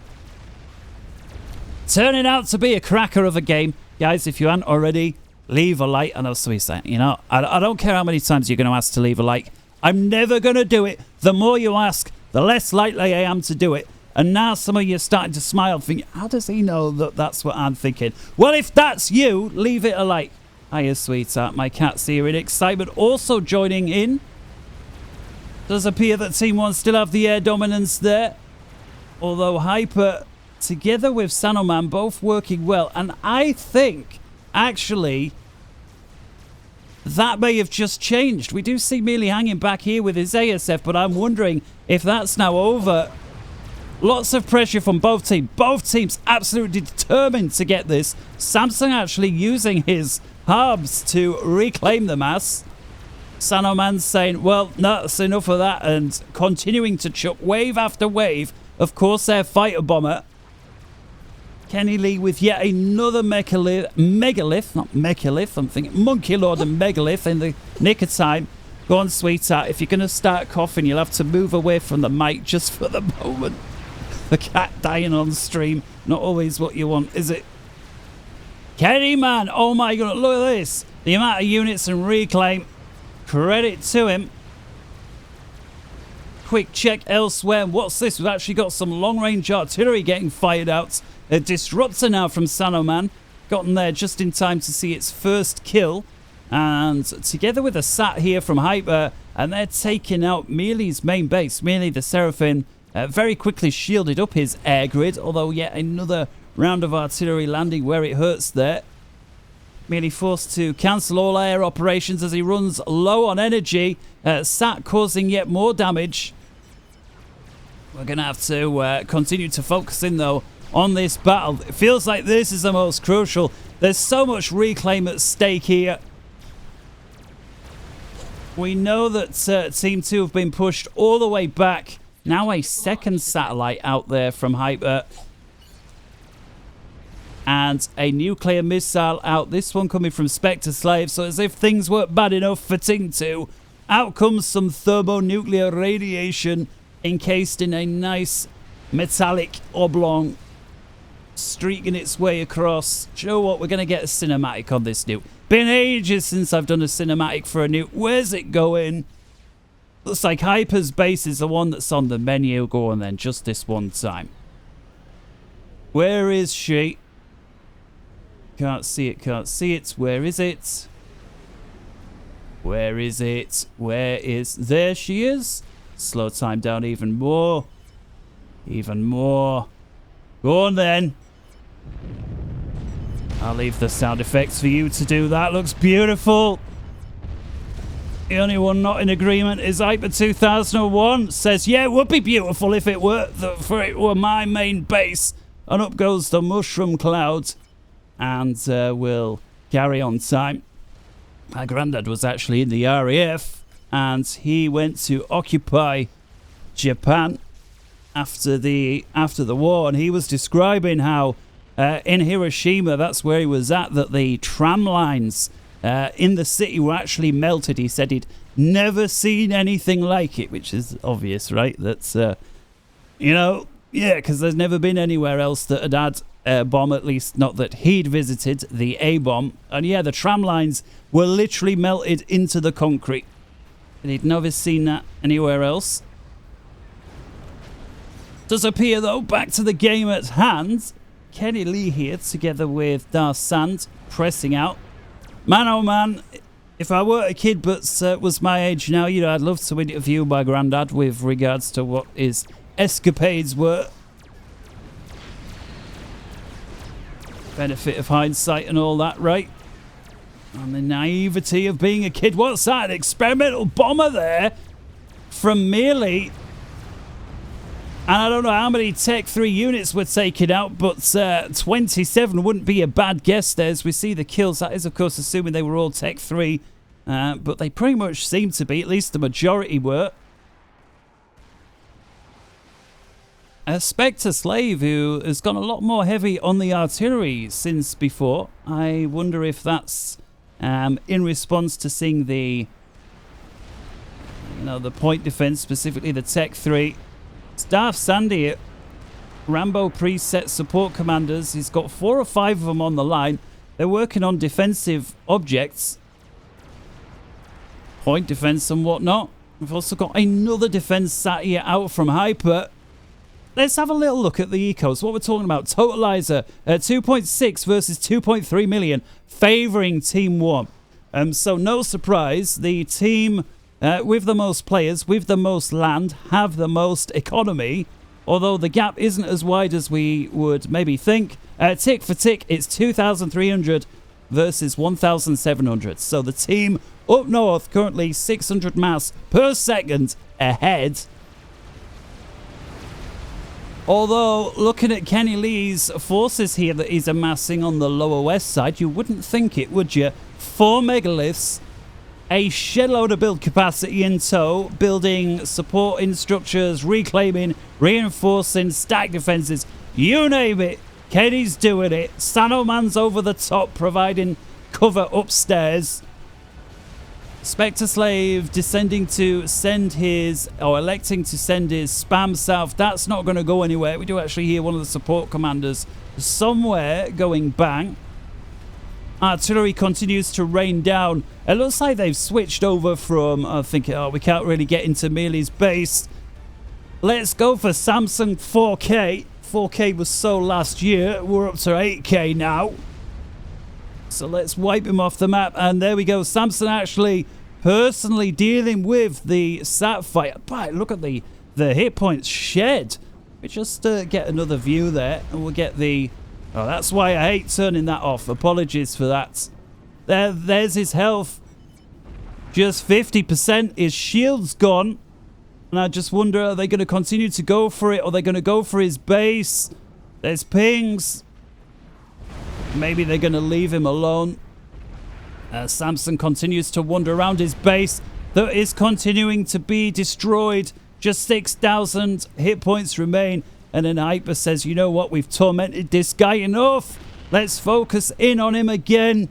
Turning out to be a cracker of a game. Guys, if you haven't already, leave a like. I know somebody's saying, you know, I don't care how many times you're going to ask to leave a like. I'm never going to do it. The more you ask, the less likely I am to do it. And now some of you are starting to smile, thinking, how does he know that that's what I'm thinking? Well, if that's you, leave it a like. Hiya, sweetheart. My cat's here in excitement. Also joining in. Does appear that Team 1 still have the air dominance there. Although Hyper, together with Sanoman, both working well. And I think, actually, that may have just changed. We do see Mealy hanging back here with his ASF, but I'm wondering if that's now over. Lots of pressure from both teams. Both teams absolutely determined to get this. Samsung actually using his hubs to reclaim the mass. Sanoman saying, well, no, that's enough of that. And continuing to chuck wave after wave. Of course, their fighter bomber. Kenny Lee with yet another megalith. Not mechalith, I'm thinking Monkey Lord and megalith in the nick of time. Go on, sweetheart. If you're going to start coughing, you'll have to move away from the mic just for the moment. The cat dying on stream. Not always what you want, is it? Kenny, man. Oh, my God. Look at this. The amount of units and reclaim. Credit to him. quick check elsewhere. And what's this? We've actually got some long-range artillery getting fired out. A disruptor now from Sanoman. Gotten there just in time to see its first kill. And together with a sat here from Hyper, and they're taking out Mealy's main base. Mealy the Seraphim very quickly shielded up his air grid, although yet another round of artillery landing where it hurts there. Mealy forced to cancel all air operations as he runs low on energy. Sat causing yet more damage. We're going to have to continue to focus in, though, on this battle. It feels like this is the most crucial. There's so much reclaim at stake here. We know that Team 2 have been pushed all the way back. Now a second satellite out there from Hyper. And a nuclear missile out. This one coming from Spectre Slave. So as if things weren't bad enough for Team 2, out comes some thermonuclear radiation encased in a nice metallic oblong streaking its way across. Do you know what? We're going to get a cinematic on this nuke. Been ages since I've done a cinematic for a nuke. Where's it going? Looks like Hyper's base is the one that's on the menu. Go on then, just this one time. Where is she? Can't see it, can't see it. Where is it? Where is it? Where is... There she is. Slow time down even more. Even more. Go on then. I'll leave the sound effects for you to do that. Looks beautiful. The only one not in agreement is Hyper 2001. Says, yeah, it would be beautiful if it were my main base. And up goes the mushroom cloud. And we'll carry on time. My granddad was actually in the RAF. And he went to occupy Japan after the war. And he was describing how in Hiroshima, that's where he was at, that the tram lines in the city were actually melted. He said he'd never seen anything like it, which is obvious, right? That's, you know, yeah, because there's never been anywhere else that had a bomb, at least not that he'd visited, the A-bomb. And yeah, the tram lines were literally melted into the concrete. And he'd never seen that anywhere else. Does appear, though, back to the game at hand. Kenny Lee here, together with Dar Sand, pressing out. Man, oh man, if I were a kid but was my age now, you know, I'd love to interview my granddad with regards to what his escapades were. Benefit of hindsight and all that, right? And the naivety of being a kid. What's that? An experimental bomber there from Mealy. And I don't know how many Tech 3 units were taken out, but 27 wouldn't be a bad guess there as we see the kills. That is, of course, assuming they were all Tech 3. But they pretty much seem to be, at least the majority were. A Spectre Slave who has gone a lot more heavy on the artillery since before. I wonder if that's in response to seeing the, you know, the point defense, specifically the Tech 3. Staff Sandy, Rambo preset support commanders. He's got 4 or 5 of them on the line. They're working on defensive objects, point defense and whatnot. We've also got another defense sat here out from Hyper. Let's have a little look at the ecos. What we're talking about, totalizer 2.6 versus 2.3 million, favoring Team 1. So no surprise, the team with the most players, with the most land, have the most economy, although the gap isn't as wide as we would maybe think. Tick for tick, it's 2,300 versus 1,700. So the team up north currently 600 mass per second ahead. Although, looking at Kenny Lee's forces here that he's amassing on the lower west side, you wouldn't think it, would you? 4 megaliths, a shedload of build capacity in tow, building supporting structures, reclaiming, reinforcing, stack defenses, you name it. Kenny's doing it. Sanoman's over the top, providing cover upstairs. Spectre Slave descending to send his, or electing to send his spam south. That's not going to go anywhere. We do actually hear one of the support commanders somewhere going bang. Artillery continues to rain down. It looks like they've switched over from, I think, oh, we can't really get into Mealy's base. Let's go for Samsung 4K. 4K was sold last year. We're up to 8K now. So let's wipe him off the map. And there we go. Samsung actually personally dealing with the Sapphire. But look at the hit points shed. We just get another view there. And we'll get the... Oh, that's why I hate turning that off. Apologies for that. There's his health. Just 50%. His shield's gone. And I just wonder, are they going to continue to go for it? Or are they going to go for his base? There's pings. Maybe they're going to leave him alone. Samsung continues to wander around his base that is continuing to be destroyed. Just 6,000 hit points remain. And then Hyper says, you know what? We've tormented this guy enough. Let's focus in on him again.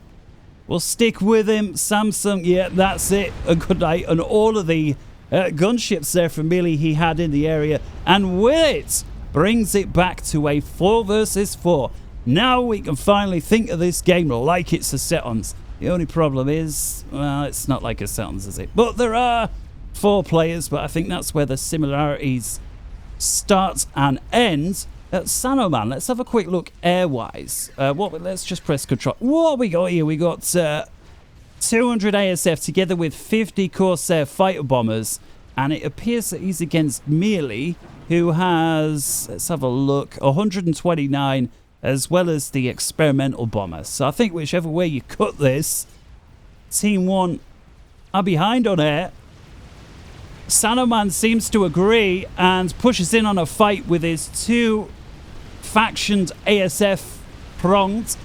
We'll stick with him. Samsung, yeah, that's it. A good night. And all of the gunships there from Melee he had in the area. And with it, brings it back to a 4 versus 4. Now we can finally think of this game like it's a set-ons. The only problem is, well, it's not like a set-ons, is it? But there are 4 players, but I think that's where the similarities start and end. Sanoman, let's have a quick look air-wise. Let's just press control. What we got here? We got 200 ASF together with 50 Corsair fighter bombers, and it appears that he's against Melee, who has, let's have a look, 129, as well as the experimental bomber. So I think whichever way you cut this, Team 1 are behind on air. Sanoman seems to agree and pushes in on a fight with his 2 factioned ASF pronged.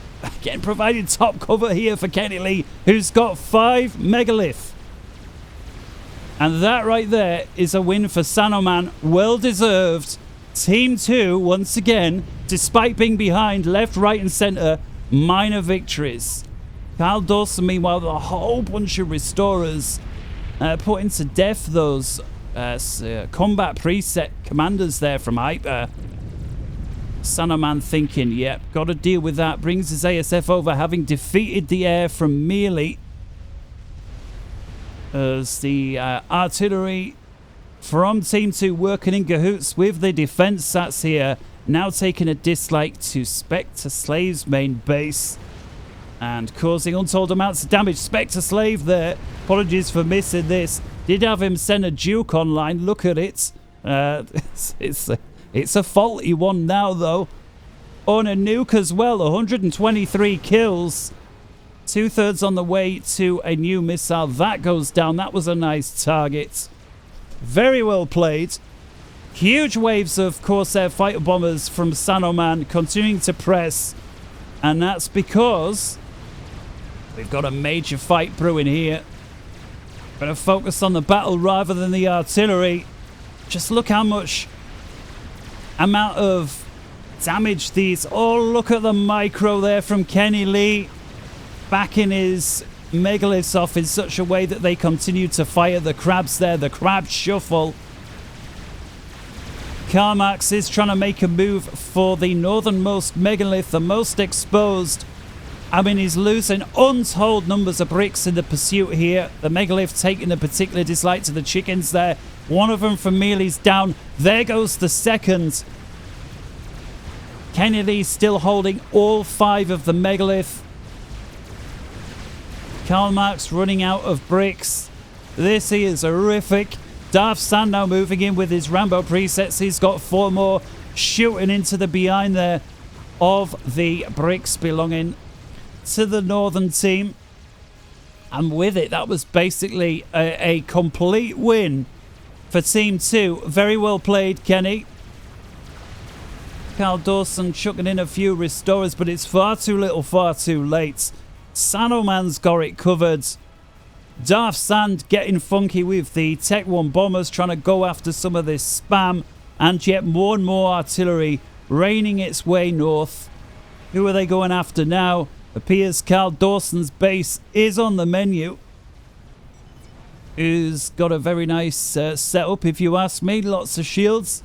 Getting provided top cover here for Kenny Lee, who's got 5 megalith. And that right there is a win for Sanoman. Well deserved. Team 2, once again, despite being behind left, right and centre, minor victories. Carl Dawson, meanwhile, with a whole bunch of restorers, putting to death those combat preset commanders there from Hyper. Sanoman thinking, yep, got to deal with that. Brings his ASF over, having defeated the air from Melee. As the artillery from Team 2 working in cahoots with the defense sats here. Now taking a dislike to Spectre Slave's main base and causing untold amounts of damage. Spectre Slave there. Apologies for missing this. Did have him send a Duke online. Look at it. It's a faulty one now, though. On a nuke as well. 123 kills. 2/3 on the way to a new missile. That goes down. That was a nice target. Very well played. Huge waves of Corsair fighter bombers from Sanoman continuing to press. And that's because we've got a major fight brewing here. Better focus on the battle rather than the artillery. Just look how much amount of damage these... Oh, look at the micro there from Kenny Lee. Backing his megaliths off in such a way that they continue to fire the crabs there. The crab shuffle. Carmax is trying to make a move for the northernmost megalith, the most exposed. I mean, he's losing untold numbers of bricks in the pursuit here. The megalith taking a particular dislike to the chickens there. One of them from Melee's down. There goes the second. Kennedy still holding all 5 of the megalith. Karl Marx running out of bricks. This is horrific. Darth Sand now moving in with his Rambo presets. He's got 4 more shooting into the behind there of the bricks belonging to the northern team. And with it, that was basically a complete win for Team 2. Very well played, Kenny. Carl Dawson chucking in a few restorers, but it's far too little, far too late. Sanoman's got it covered. Darth Sand getting funky with the Tech 1 bombers, trying to go after some of this spam, and yet more and more artillery raining its way north. Who are they going after now? Appears Carl Dawson's base is on the menu. Who's got a very nice setup, if you ask me. Lots of shields.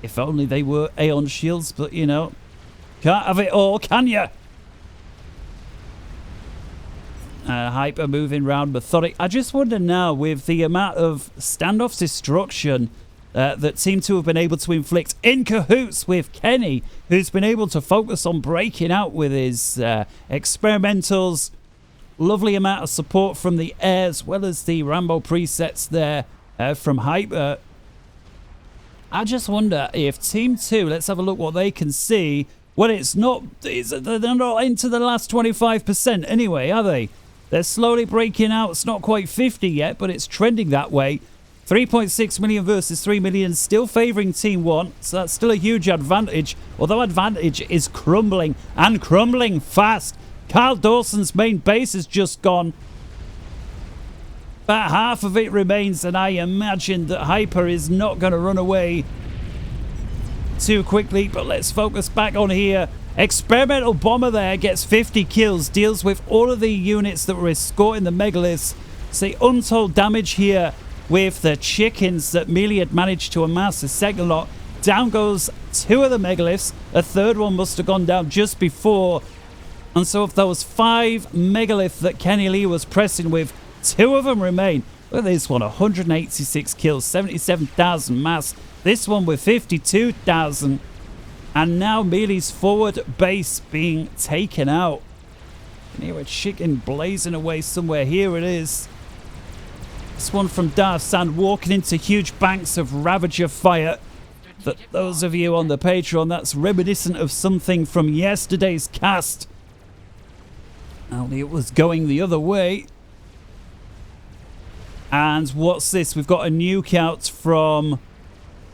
If only they were Aeon shields, but you know, can't have it all, can you? Hyper moving round methodic. I just wonder now, with the amount of standoff destruction that Team 2 have been able to inflict in cahoots with Kenny, who's been able to focus on breaking out with his experimentals. Lovely amount of support from the air, as well as the Rambo presets there from Hyper. I just wonder if Team 2, let's have a look what they can see. Well, they're not into the last 25% anyway, are they? They're slowly breaking out. It's not quite 50 yet, but it's trending that way. 3.6 million versus 3 million, still favouring Team 1, so that's still a huge advantage, although advantage is crumbling, and crumbling fast. Carl Dawson's main base has just gone. About half of it remains, and I imagine that Hyper is not going to run away too quickly, but let's focus back on here. Experimental Bomber there gets 50 kills, deals with all of the units that were escorting the megaliths. See, untold damage here with the chickens that Melee had managed to amass. The second lot, down goes 2 of the megaliths. A third one must have gone down just before. And so of those 5 megaliths that Kenny Lee was pressing with, 2 of them remain. Look at this one, 186 kills, 77,000 mass. This one with 52,000. And now Melee's forward base being taken out. You can hear a chicken blazing away somewhere. Here it is. This one from Darth Sand walking into huge banks of Ravager fire. For those of you on the Patreon, that's reminiscent of something from yesterday's cast. Only it was going the other way. And what's this? We've got a nuke out from...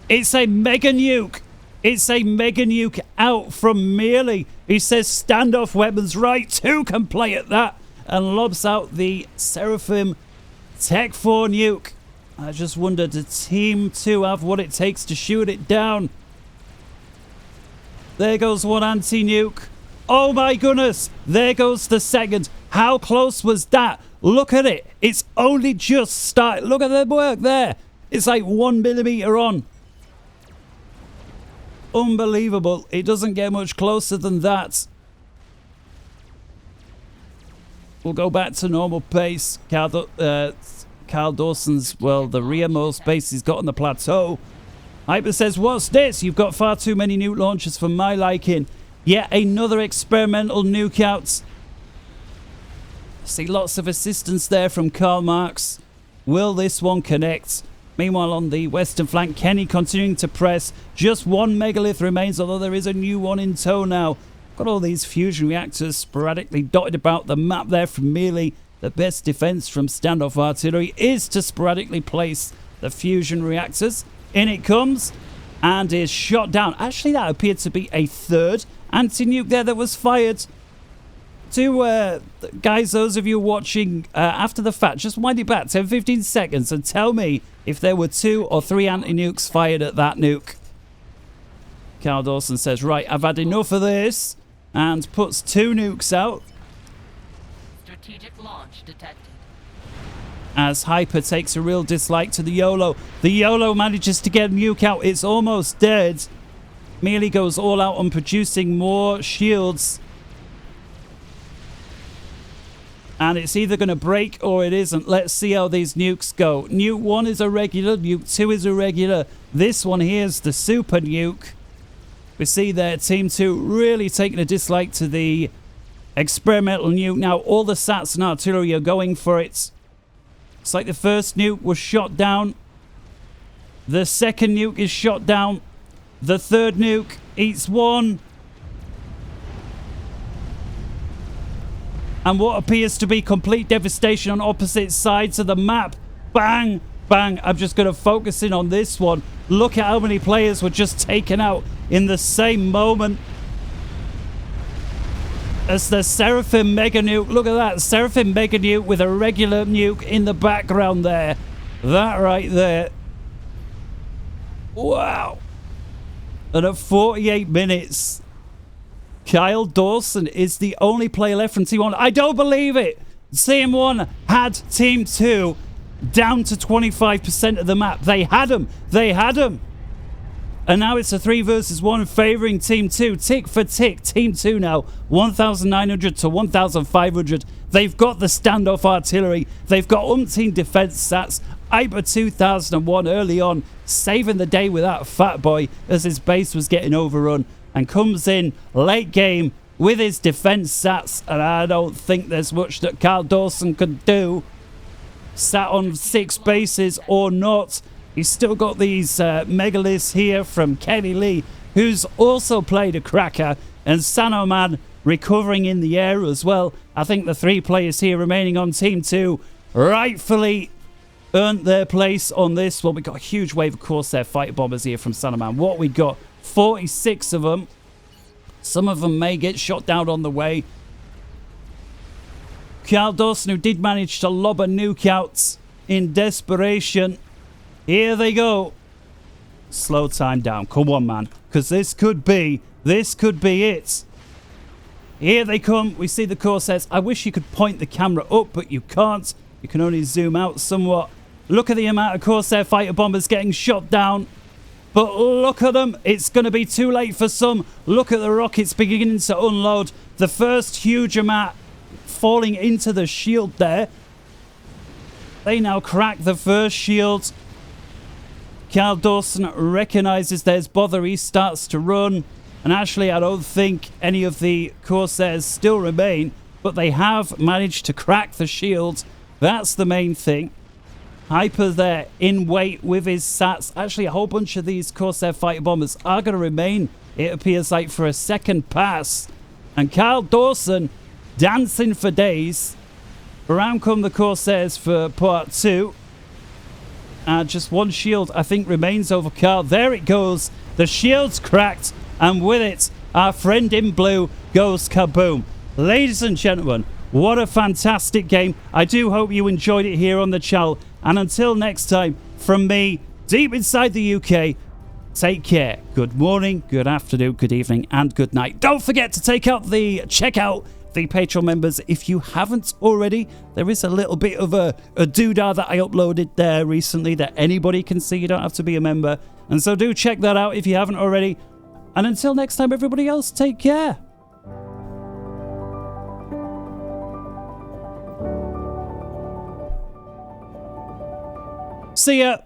It's a mega nuke. It's a mega nuke out from Melee. He says standoff weapons. Right, 2 can play at that. And lobs out the Seraphim Tech 4 nuke. I just wonder, does Team 2 have what it takes to shoot it down? There goes one anti-nuke. Oh my goodness, there goes the second. How close was that? Look at it. It's only just started. Look at the work there. It's like 1 millimeter on. Unbelievable. It doesn't get much closer than that. We'll go back to normal pace. Carl Dawson's, well, the rearmost base he's got on the plateau. Hyper says, what's this? You've got far too many nuke launchers for my liking. Yet another experimental nuke out. See lots of assistance there from Karl Marx. Will this one connect? Meanwhile, on the western flank, Kenny continuing to press. Just 1 megalith remains, although there is a new one in tow now. Got all these fusion reactors sporadically dotted about the map there from Melee. The best defense from standoff artillery is to sporadically place the fusion reactors. In it comes and is shot down. Actually, that appeared to be a third anti-nuke there that was fired. To guys, those of you watching after the fact, just wind it back 10-15 seconds and tell me if there were 2 or 3 anti-nukes fired at that nuke. Carl Dawson says, right, I've had enough of this, and puts 2 nukes out. Strategic launch detected. As Hyper takes a real dislike to the YOLO. The YOLO manages to get a nuke out. It's almost dead. Melee goes all out on producing more shields. And it's either going to break or it isn't. Let's see how these nukes go. Nuke 1 is a regular. Nuke 2 is a regular. This one here is the super nuke. We see there Team 2 really taking a dislike to the experimental nuke. Now all the SATs and artillery are going for it. It's like the first nuke was shot down. The second nuke is shot down. The third nuke eats 1. And what appears to be complete devastation on opposite sides of the map. Bang, bang. I'm just going to focus in on this one. Look at how many players were just taken out in the same moment. As the Seraphim Mega Nuke. Look at that. Seraphim Mega Nuke with a regular nuke in the background there. That right there. Wow. And at 48 minutes... Kyle Dawson is the only player left from Team 1. I don't believe it. Team 1 had Team 2 down to 25% of the map. They had him. They had him. And now it's a 3 versus 1 favouring Team 2. Tick for tick. Team 2 now 1,900 to 1,500. They've got the standoff artillery. They've got umpteen defence stats. Hyper 2001 early on, saving the day with that fat boy as his base was getting overrun, and comes in late game with his defense stats, and I don't think there's much that Carl Dawson could do. Sat on 6 bases or not. He's still got these megaliths here from Kenny Lee, who's also played a cracker, and Sanoman recovering in the air as well. I think the 3 players here remaining on Team 2 rightfully earned their place on this. Well, we got a huge wave of Corsair fighter bombers here from Sanoman. What we got? 46 of them. Some of them may get shot down on the way. Carl Dawson, who did manage to lob a nuke out in desperation. Here they go. Slow time down. Come on, man. Because this could be it. Here they come. We see the Corsairs. I wish you could point the camera up, but you can't. You can only zoom out somewhat. Look at the amount of Corsair fighter bombers getting shot down. But look at them. It's going to be too late for some. Look at the rockets beginning to unload. The first huge amount falling into the shield there. They now crack the first shield. Carl Dawson recognises there's bother. He starts to run. And actually, I don't think any of the Corsairs still remain. But they have managed to crack the shield. That's the main thing. Hyper there in wait with his sats. Actually, a whole bunch of these Corsair fighter bombers are going to remain, it appears like, for a second pass. And Carl Dawson dancing for days. Around come the Corsairs for part 2. And just one shield, I think, remains over Carl. There it goes. The shield's cracked. And with it, our friend in blue goes kaboom. Ladies and gentlemen, what a fantastic game. I do hope you enjoyed it here on the channel. And until next time, from me, deep inside the UK, take care. Good morning, good afternoon, good evening, and good night. Don't forget to check out the Patreon members if you haven't already. There is a little bit of a doodah that I uploaded there recently that anybody can see. You don't have to be a member. And so do check that out if you haven't already. And until next time, everybody else, take care. See ya.